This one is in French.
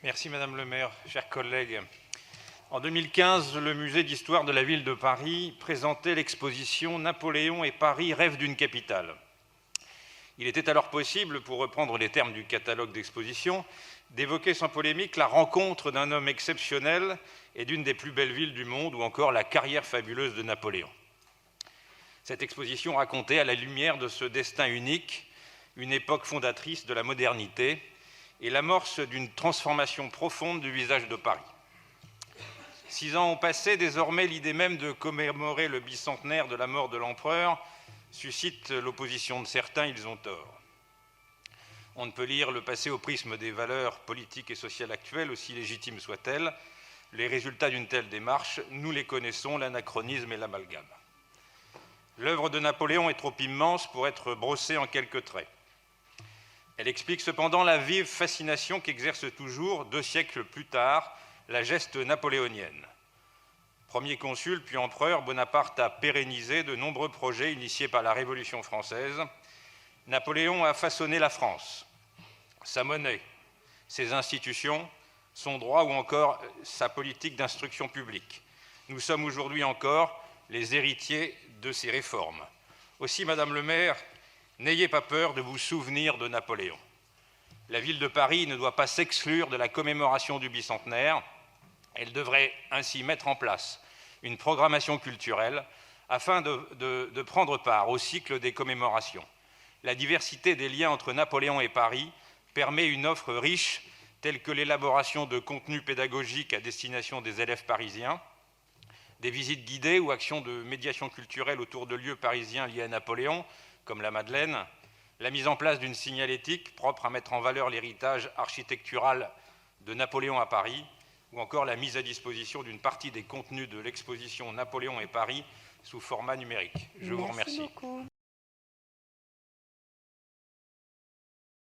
Merci Madame le maire, chers collègues. En 2015, le musée d'histoire de la ville de Paris présentait l'exposition « Napoléon et Paris, rêve d'une capitale ». Il était alors possible, pour reprendre les termes du catalogue d'exposition, d'évoquer sans polémique la rencontre d'un homme exceptionnel et d'une des plus belles villes du monde, ou encore la carrière fabuleuse de Napoléon. Cette exposition racontait, à la lumière de ce destin unique, une époque fondatrice de la modernité et l'amorce d'une transformation profonde du visage de Paris. 6 ans ont passé, désormais l'idée même de commémorer le bicentenaire de la mort de l'empereur suscite l'opposition de certains, ils ont tort. On ne peut lire le passé au prisme des valeurs politiques et sociales actuelles, aussi légitimes soient-elles. Les résultats d'une telle démarche, nous les connaissons, l'anachronisme et l'amalgame. L'œuvre de Napoléon est trop immense pour être brossée en quelques traits. Elle explique cependant la vive fascination qu'exerce toujours, 2 siècles plus tard, la geste napoléonienne. Premier consul puis empereur, Bonaparte a pérennisé de nombreux projets initiés par la Révolution française. Napoléon a façonné la France, sa monnaie, ses institutions, son droit ou encore sa politique d'instruction publique. Nous sommes aujourd'hui encore les héritiers de ces réformes. Aussi, Madame le maire, n'ayez pas peur de vous souvenir de Napoléon. La ville de Paris ne doit pas s'exclure de la commémoration du bicentenaire. Elle devrait ainsi mettre en place une programmation culturelle afin de prendre part au cycle des commémorations. La diversité des liens entre Napoléon et Paris permet une offre riche, telle que l'élaboration de contenus pédagogiques à destination des élèves parisiens, des visites guidées ou actions de médiation culturelle autour de lieux parisiens liés à Napoléon, comme la Madeleine, la mise en place d'une signalétique propre à mettre en valeur l'héritage architectural de Napoléon à Paris, ou encore la mise à disposition d'une partie des contenus de l'exposition Napoléon et Paris sous format numérique. Je vous remercie. Merci beaucoup.